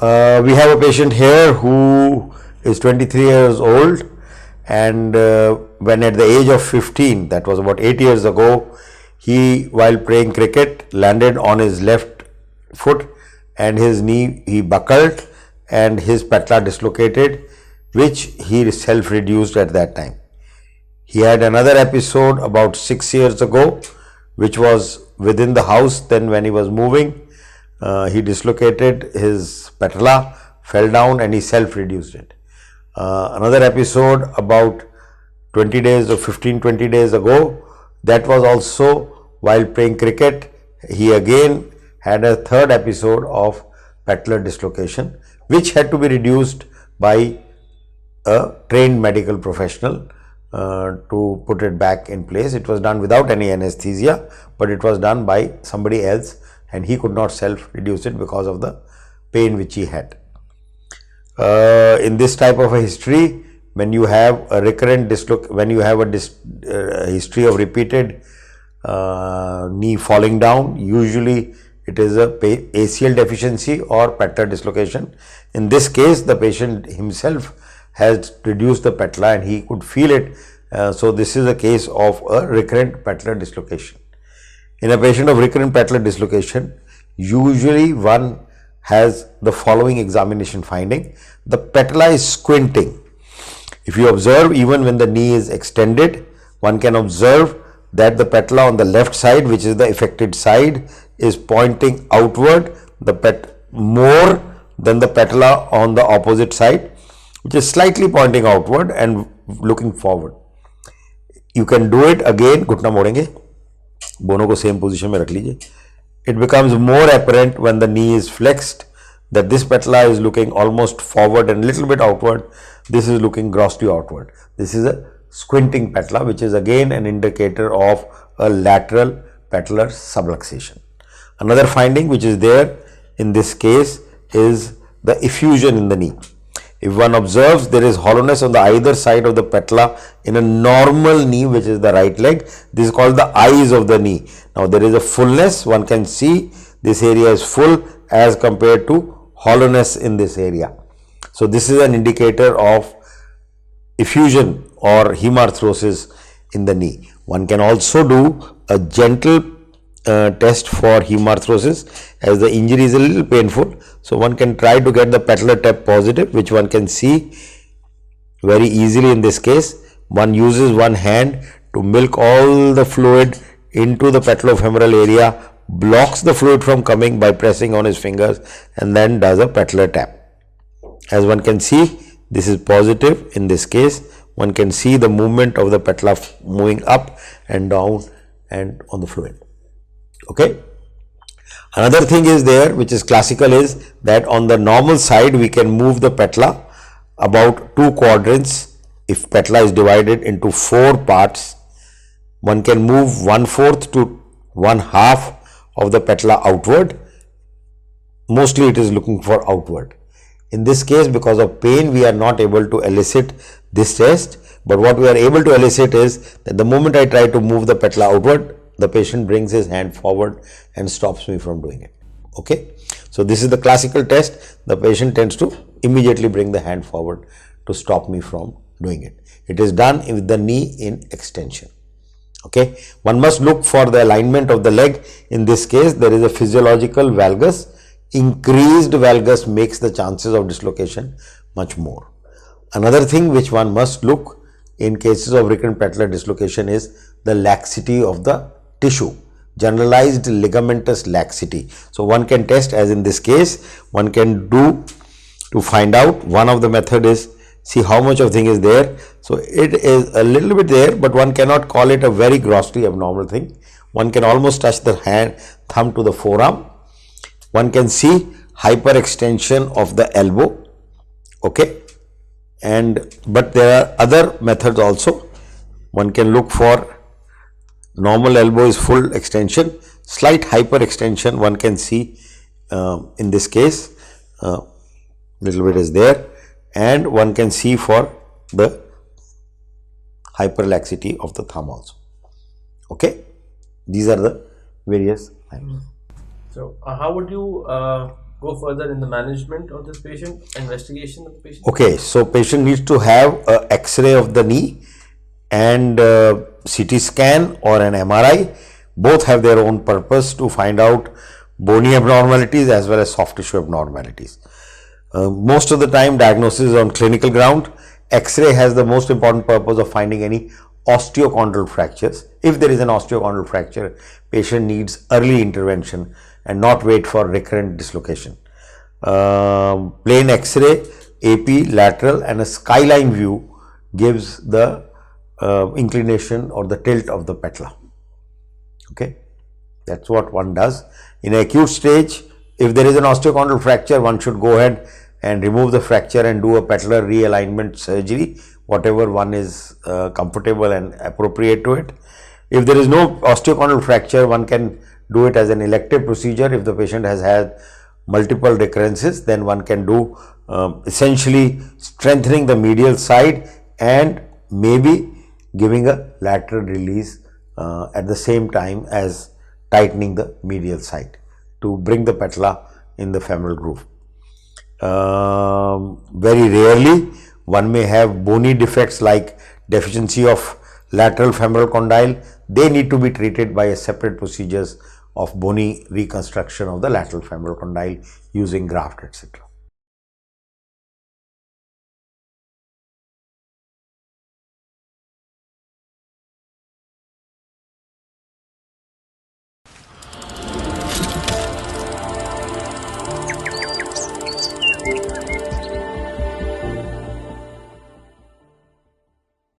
We have a patient here who is 23 years old, and when at the age of 15, that was about 8 years ago, he, while playing cricket, landed on his left foot and his knee he buckled and his patella dislocated, which he self-reduced at that time. He had another episode about 6 years ago, which was within the house. Then when he was moving, he dislocated his patella, fell down and he self-reduced it. Another episode about 20 days or 15-20 days ago, that was also while playing cricket. He again had a third episode of patellar dislocation, which had to be reduced by a trained medical professional to put it back in place. It was done without any anesthesia, but it was done by somebody else, and he could not self-reduce it because of the pain which he had. In this type of a history, when you have a recurrent when you have a history of repeated knee falling down, usually it is a ACL deficiency or patellar dislocation. In this case, the patient himself has reduced the patella and he could feel it. So this is a case of a recurrent patellar dislocation. In a patient of recurrent patellar dislocation, usually one has the following examination finding. The patella is squinting. If you observe, even when the knee is extended, one can observe that the patella on the left side, which is the affected side, is pointing outward more than the patella on the opposite side, which is slightly pointing outward and looking forward. You can do it again. घुटना मोड़ेंगे, दोनों को same position में रख लीजिए. It becomes more apparent when the knee is flexed that this patella is looking almost forward and a little bit outward. This is looking grossly outward. This is a squinting patella, which is again an indicator of a lateral patellar subluxation. Another finding which is there in this case is the effusion in the knee. If one observes, there is hollowness on the either side of the patella in a normal knee, which is the right leg. This is called the eyes of the knee. Now there is a fullness. One can see this area is full as compared to hollowness in this area. So this is an indicator of effusion or hemarthrosis in the knee. One can also do a gentle test for hemarthrosis, as the injury is a little painful. So one can try to get the patellar tap positive, which one can see very easily in this case. One uses one hand to milk all the fluid into the patellofemoral area, blocks the fluid from coming by pressing on his fingers, and then does a patellar tap. As one can see, this is positive in this case. One can see the movement of the patella moving up and down and on the fluid. Okay. Another thing is there which is classical is that on the normal side we can move the patella about 2 quadrants. If patella is divided into 4 parts, one can move 1/4 to 1/2 of the patella outward. Mostly it is looking for outward. In this case, because of pain, we are not able to elicit this test, but what we are able to elicit is that the moment I try to move the patella outward, the patient brings his hand forward and stops me from doing it. Okay. So this is the classical test. The patient tends to immediately bring the hand forward to stop me from doing it. It is done with the knee in extension. Okay. One must look for the alignment of the leg. In this case, there is a physiological valgus. Increased valgus makes the chances of dislocation much more. Another thing which one must look in cases of recurrent patellar dislocation is the laxity of the tissue, generalized ligamentous laxity. So one can test, as in this case, one can do to find out. One of the method is see how much of thing is there. So it is a little bit there, but one cannot call it a very grossly abnormal thing. One can almost touch the thumb to the forearm. One can see hyperextension of the elbow. Okay. But there are other methods also. One can look for normal elbow is full extension, slight hyperextension one can see in this case, little bit is there, and one can see for the hyperlaxity of the thumb also. Okay, these are the various types. So how would you go further in the management of this patient, investigation of the patient? Okay, so patient needs to have a X-ray of the knee and CT scan or an MRI. Both have their own purpose to find out bony abnormalities as well as soft tissue abnormalities. Most of the time diagnosis is on clinical ground. X-ray has the most important purpose of finding any osteochondral fractures. If there is an osteochondral fracture, patient needs early intervention and not wait for recurrent dislocation. Plain X-ray, AP, lateral and a skyline view gives the inclination or the tilt of the patella. Okay, that's what one does. In acute stage, if there is an osteochondral fracture, one should go ahead and remove the fracture and do a patellar realignment surgery, whatever one is comfortable and appropriate to it. If there is no osteochondral fracture, one can do it as an elective procedure. If the patient has had multiple recurrences, then one can do essentially strengthening the medial side and maybe giving a lateral release at the same time as tightening the medial side to bring the patella in the femoral groove. Very rarely one may have bony defects like deficiency of lateral femoral condyle. They need to be treated by a separate procedures of bony reconstruction of the lateral femoral condyle using graft, etc.